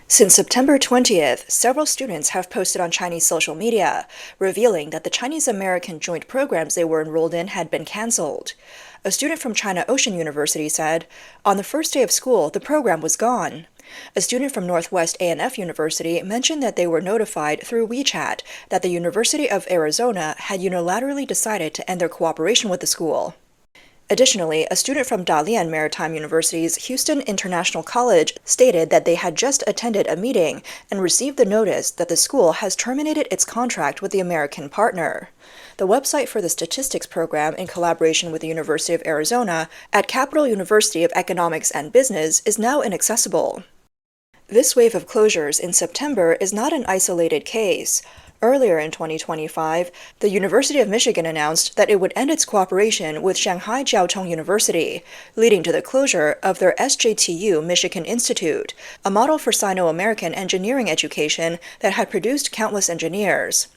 Since September 20th, several students have posted on Chinese social media, revealing that the Chinese-American joint programs they were enrolled in had been canceled. A student from China Ocean University said, "On the first day of school, the program was gone." A student from Northwest A&F University mentioned that they were notified through WeChat that the University of Arizona had unilaterally decided to end their cooperation with the school. Additionally, a student from Dalian Maritime University's Houston International College stated that they had just attended a meeting and received the notice that the school has terminated its contract with the American partner. The website for the statistics program, in collaboration with the University of Arizona at Capital University of Economics and Business, is now inaccessible. This wave of closures in September is not an isolated case. Earlier in 2025, the University of Michigan announced that it would end its cooperation with Shanghai Jiao Tong University, leading to the closure of their SJTU Michigan Institute, a model for Sino-American engineering education that had produced countless engineers.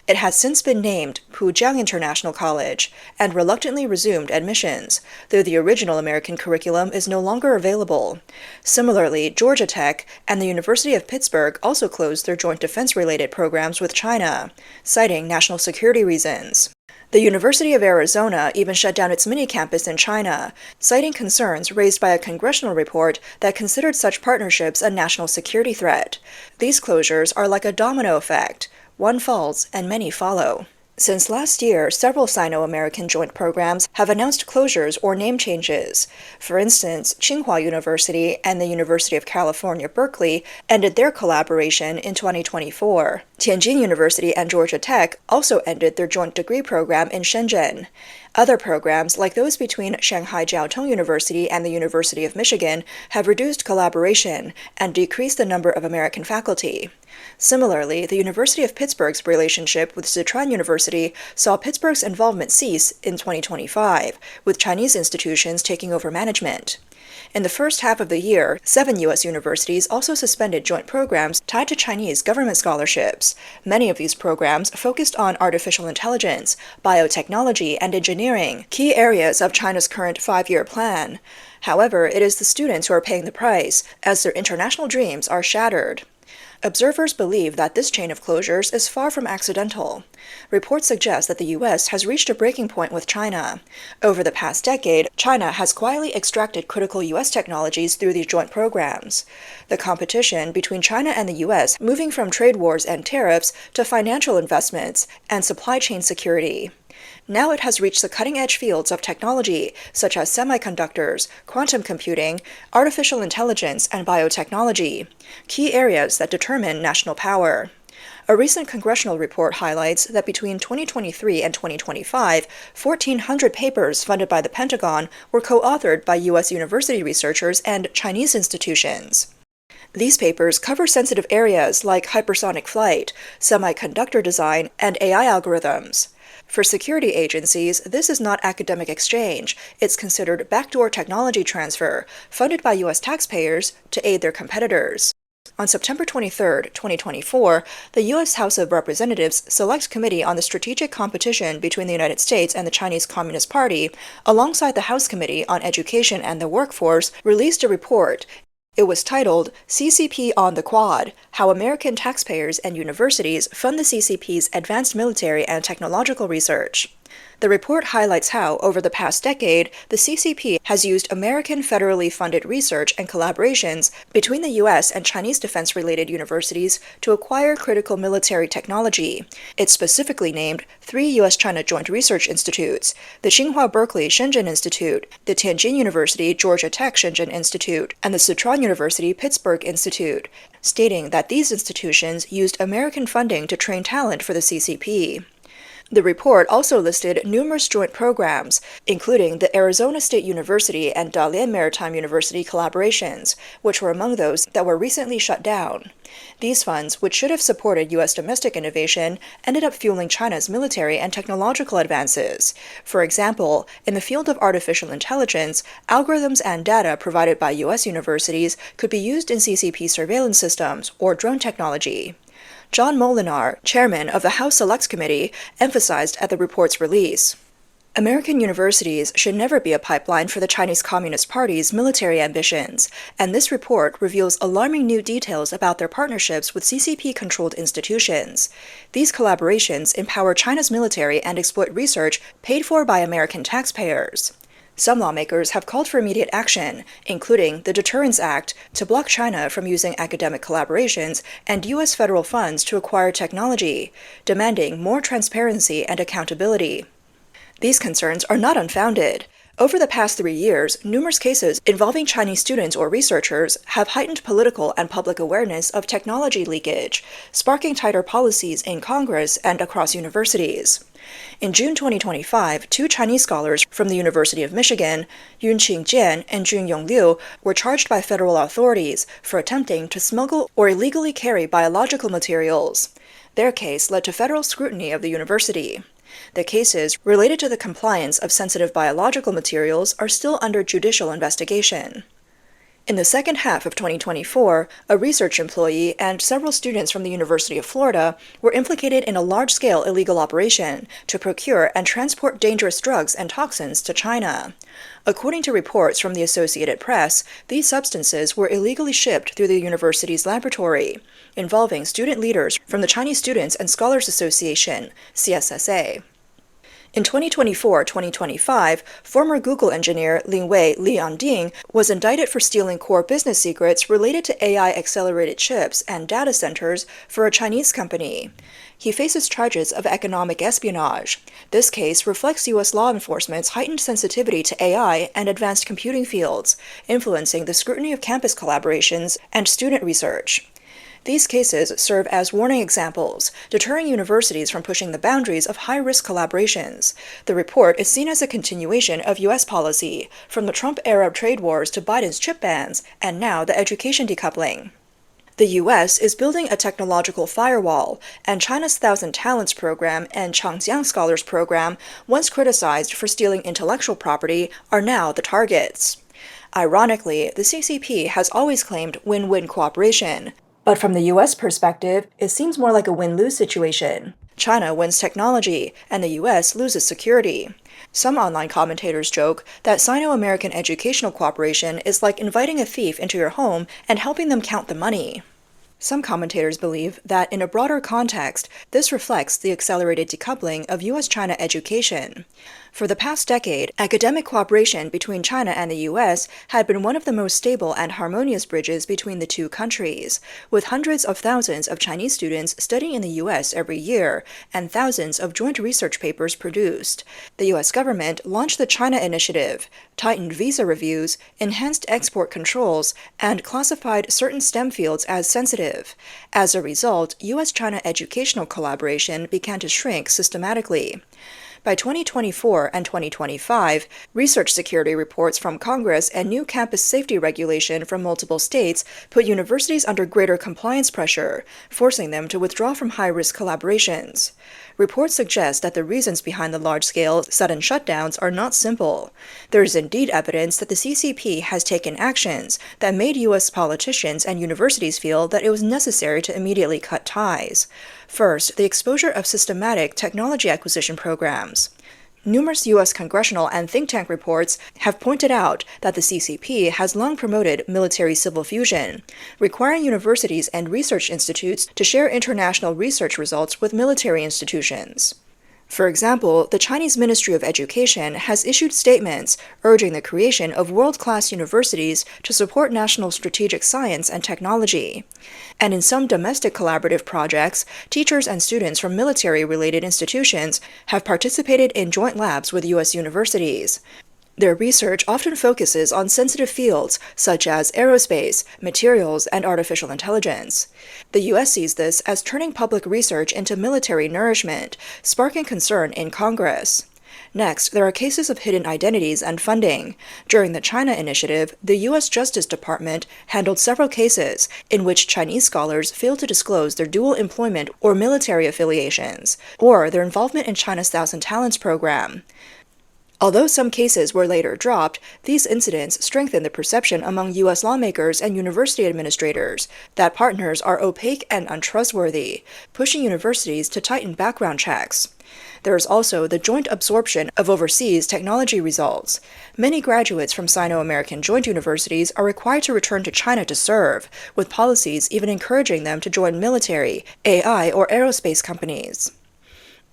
It has since been named Pujiang International College and reluctantly resumed admissions, though the original American curriculum is no longer available. Similarly, Georgia Tech and the University of Pittsburgh also closed their joint defense-related programs with China, citing national security reasons. The University of Arizona even shut down its mini-campus in China, citing concerns raised by a congressional report that considered such partnerships a national security threat. These closures are like a domino effect. One falls and many follow. Since last year, several Sino-American joint programs have announced closures or name changes. For instance, Tsinghua University and the University of California, Berkeley ended their collaboration in 2024. Tianjin University and Georgia Tech also ended their joint degree program in Shenzhen. Other programs, like those between Shanghai Jiao Tong University and the University of Michigan, have reduced collaboration and decreased the number of American faculty. Similarly, the University of Pittsburgh's relationship with Sichuan University saw Pittsburgh's involvement cease in 2025, with Chinese institutions taking over management. In the first half of the year, 7 U.S. universities also suspended joint programs tied to Chinese government scholarships. Many of these programs focused on artificial intelligence, biotechnology, and engineering, key areas of China's current 5-year plan. However, it is the students who are paying the price, as their international dreams are shattered. Observers believe that this chain of closures is far from accidental. Reports suggest that the U.S. has reached a breaking point with China. Over the past decade, China has quietly extracted critical U.S. technologies through these joint programs. The competition between China and the U.S. moving from trade wars and tariffs to financial investments and supply chain security. Now it has reached the cutting-edge fields of technology, such as semiconductors, quantum computing, artificial intelligence, and biotechnology, key areas that determine national power. A recent congressional report highlights that between 2023 and 2025, 1,400 papers funded by the Pentagon were co-authored by U.S. university researchers and Chinese institutions. These papers cover sensitive areas like hypersonic flight, semiconductor design, and AI algorithms. For security agencies, this is not academic exchange. It's considered backdoor technology transfer, funded by U.S. taxpayers to aid their competitors. On September 23, 2024, the U.S. House of Representatives Select Committee on the Strategic Competition between the United States and the Chinese Communist Party, alongside the House Committee on Education and the Workforce, released a report. It was titled, "CCP on the Quad: How American Taxpayers and Universities Fund the CCP's Advanced Military and Technological Research." The report highlights how, over the past decade, the CCP has used American federally funded research and collaborations between the U.S. and Chinese defense-related universities to acquire critical military technology. It specifically named 3 U.S.-China Joint Research Institutes: the Tsinghua Berkeley Shenzhen Institute, the Tianjin University Georgia Tech Shenzhen Institute, and the Sichuan University Pittsburgh Institute, stating that these institutions used American funding to train talent for the CCP. The report also listed numerous joint programs, including the Arizona State University and Dalian Maritime University collaborations, which were among those that were recently shut down. These funds, which should have supported U.S. domestic innovation, ended up fueling China's military and technological advances. For example, in the field of artificial intelligence, algorithms and data provided by U.S. universities could be used in CCP surveillance systems or drone technology. John Molinar, chairman of the House Selects Committee, emphasized at the report's release. American universities should never be a pipeline for the Chinese Communist Party's military ambitions, and this report reveals alarming new details about their partnerships with CCP-controlled institutions. These collaborations empower China's military and exploit research paid for by American taxpayers. Some lawmakers have called for immediate action, including the Deterrence Act, to block China from using academic collaborations and U.S. federal funds to acquire technology, demanding more transparency and accountability. These concerns are not unfounded. Over the past 3 years, numerous cases involving Chinese students or researchers have heightened political and public awareness of technology leakage, sparking tighter policies in Congress and across universities. In June 2025, 2 Chinese scholars from the University of Michigan, Yunqing Jian and Junyong Liu, were charged by federal authorities for attempting to smuggle or illegally carry biological materials. Their case led to federal scrutiny of the university. The cases related to the compliance of sensitive biological materials are still under judicial investigation. In the second half of 2024, a research employee and several students from the University of Florida were implicated in a large-scale illegal operation to procure and transport dangerous drugs and toxins to China. According to reports from the Associated Press, these substances were illegally shipped through the university's laboratory, involving student leaders from the Chinese Students and Scholars Association, CSSA. In 2024-2025, former Google engineer Lingwei Lianding was indicted for stealing core business secrets related to AI-accelerated chips and data centers for a Chinese company. He faces charges of economic espionage. This case reflects U.S. law enforcement's heightened sensitivity to AI and advanced computing fields, influencing the scrutiny of campus collaborations and student research. These cases serve as warning examples, deterring universities from pushing the boundaries of high-risk collaborations. The report is seen as a continuation of U.S. policy, from the Trump-era trade wars to Biden's chip bans, and now the education decoupling. The U.S. is building a technological firewall, and China's 1,000 Talents program and Changjiang Scholars program, once criticized for stealing intellectual property, are now the targets. Ironically, the CCP has always claimed win-win cooperation. But from the U.S. perspective, it seems more like a win-lose situation. China wins technology, and the U.S. loses security. Some online commentators joke that Sino-American educational cooperation is like inviting a thief into your home and helping them count the money. Some commentators believe that in a broader context, this reflects the accelerated decoupling of U.S.-China education. For the past decade, academic cooperation between China and the U.S. had been one of the most stable and harmonious bridges between the two countries, with hundreds of thousands of Chinese students studying in the U.S. every year and thousands of joint research papers produced. The U.S. government launched the China Initiative, tightened visa reviews, enhanced export controls, and classified certain STEM fields as sensitive. As a result, U.S.-China educational collaboration began to shrink systematically. By 2024 and 2025, research security reports from Congress and new campus safety regulation from multiple states put universities under greater compliance pressure, forcing them to withdraw from high-risk collaborations. Reports suggest that the reasons behind the large-scale, sudden shutdowns are not simple. There is indeed evidence that the CCP has taken actions that made U.S. politicians and universities feel that it was necessary to immediately cut ties. First, the exposure of systematic technology acquisition programs. Numerous U.S. congressional and think tank reports have pointed out that the CCP has long promoted military-civil fusion, requiring universities and research institutes to share international research results with military institutions. For example, the Chinese Ministry of Education has issued statements urging the creation of world-class universities to support national strategic science and technology. And in some domestic collaborative projects, teachers and students from military-related institutions have participated in joint labs with U.S. universities. Their research often focuses on sensitive fields such as aerospace, materials, and artificial intelligence. The U.S. sees this as turning public research into military nourishment, sparking concern in Congress. Next, there are cases of hidden identities and funding. During the China Initiative, the U.S. Justice Department handled several cases in which Chinese scholars failed to disclose their dual employment or military affiliations, or their involvement in China's 1,000 Talents program. Although some cases were later dropped, these incidents strengthened the perception among U.S. lawmakers and university administrators that partners are opaque and untrustworthy, pushing universities to tighten background checks. There is also the joint absorption of overseas technology results. Many graduates from Sino-American joint universities are required to return to China to serve, with policies even encouraging them to join military, AI, or aerospace companies.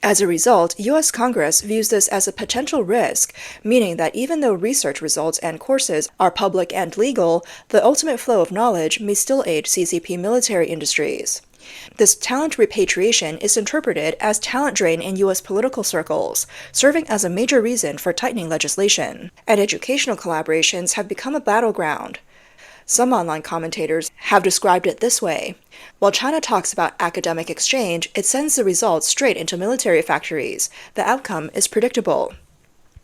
As a result, U.S. Congress views this as a potential risk, meaning that even though research results and courses are public and legal, the ultimate flow of knowledge may still aid CCP military industries. This talent repatriation is interpreted as talent drain in U.S. political circles, serving as a major reason for tightening legislation. And educational collaborations have become a battleground. Some online commentators have described it this way. While China talks about academic exchange, it sends the results straight into military factories. The outcome is predictable.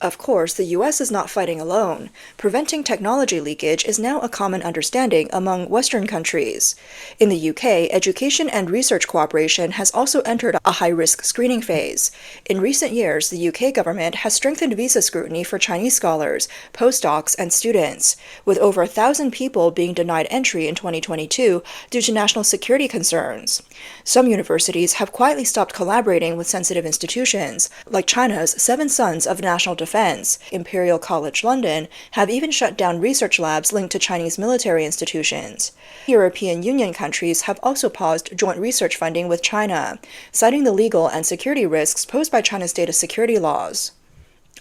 Of course, the U.S. is not fighting alone. Preventing technology leakage is now a common understanding among Western countries. In the UK, education and research cooperation has also entered a high-risk screening phase. In recent years, the UK government has strengthened visa scrutiny for Chinese scholars, postdocs, and students, with over 1,000 people being denied entry in 2022 due to national security concerns. Some universities have quietly stopped collaborating with sensitive institutions, like China's Seven Sons of National Defense, Imperial College London, have even shut down research labs linked to Chinese military institutions. European Union countries have also paused joint research funding with China, citing the legal and security risks posed by China's data security laws.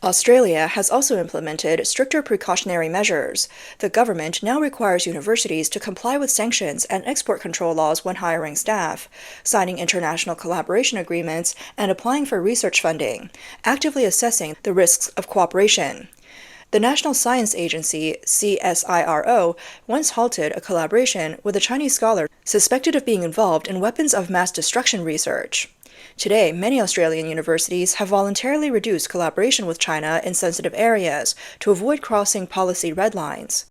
Australia has also implemented stricter precautionary measures. The government now requires universities to comply with sanctions and export control laws when hiring staff, signing international collaboration agreements, and applying for research funding, actively assessing the risks of cooperation. The National Science Agency, CSIRO, once halted a collaboration with a Chinese scholar suspected of being involved in weapons of mass destruction research. Today, many Australian universities have voluntarily reduced collaboration with China in sensitive areas to avoid crossing policy red lines.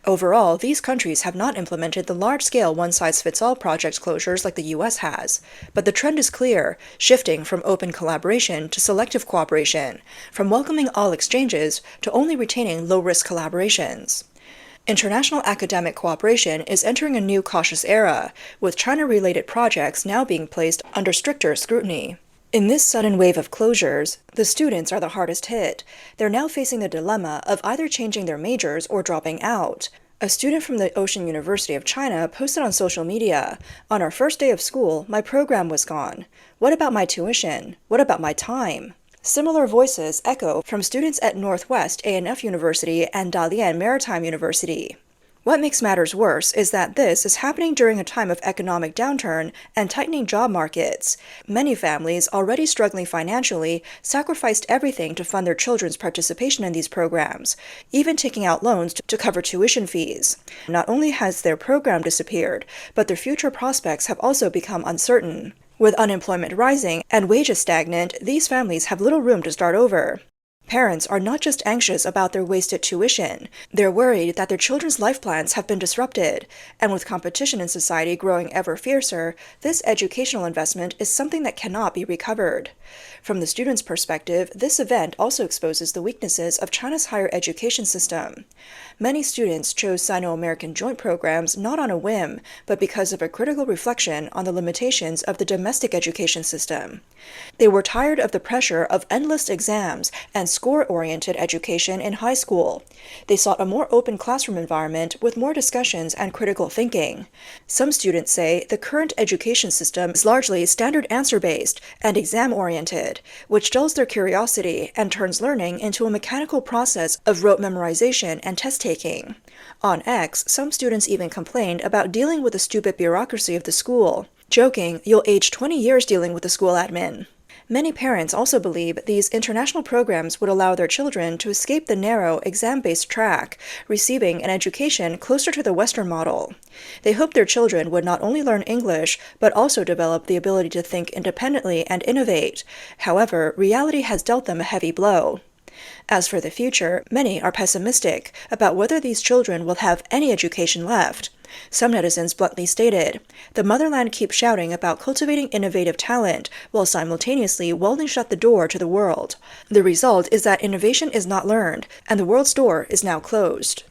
Overall, these countries have not implemented the large-scale one-size-fits-all project closures like the U.S. has, but the trend is clear, shifting from open collaboration to selective cooperation, from welcoming all exchanges to only retaining low-risk collaborations. International academic cooperation is entering a new cautious era, with China-related projects now being placed under stricter scrutiny. In this sudden wave of closures, the students are the hardest hit. They're now facing the dilemma of either changing their majors or dropping out. A student from the Ocean University of China posted on social media, "On our first day of school, my program was gone. What about my tuition? What about my time?" Similar voices echo from students at Northwest A&F University and Dalian Maritime University. What makes matters worse is that this is happening during a time of economic downturn and tightening job markets. Many families, already struggling financially, sacrificed everything to fund their children's participation in these programs, even taking out loans to cover tuition fees. Not only has their program disappeared, but their future prospects have also become uncertain. With unemployment rising and wages stagnant, these families have little room to start over. Parents are not just anxious about their wasted tuition, they're worried that their children's life plans have been disrupted, and with competition in society growing ever fiercer, this educational investment is something that cannot be recovered. From the student's perspective, this event also exposes the weaknesses of China's higher education system. Many students chose Sino-American joint programs not on a whim, but because of a critical reflection on the limitations of the domestic education system. They were tired of the pressure of endless exams and score-oriented education in high school. They sought a more open classroom environment with more discussions and critical thinking. Some students say the current education system is largely standard answer-based and exam-oriented, which dulls their curiosity and turns learning into a mechanical process of rote memorization and test-taking. On X, some students even complained about dealing with the stupid bureaucracy of the school, joking, "You'll age 20 years dealing with the school admin." Many parents also believe these international programs would allow their children to escape the narrow, exam-based track, receiving an education closer to the Western model. They hope their children would not only learn English, but also develop the ability to think independently and innovate. However, reality has dealt them a heavy blow. As for the future, many are pessimistic about whether these children will have any education left. Some netizens bluntly stated, "The motherland keeps shouting about cultivating innovative talent while simultaneously welding shut the door to the world. The result is that innovation is not learned, and the world's door is now closed."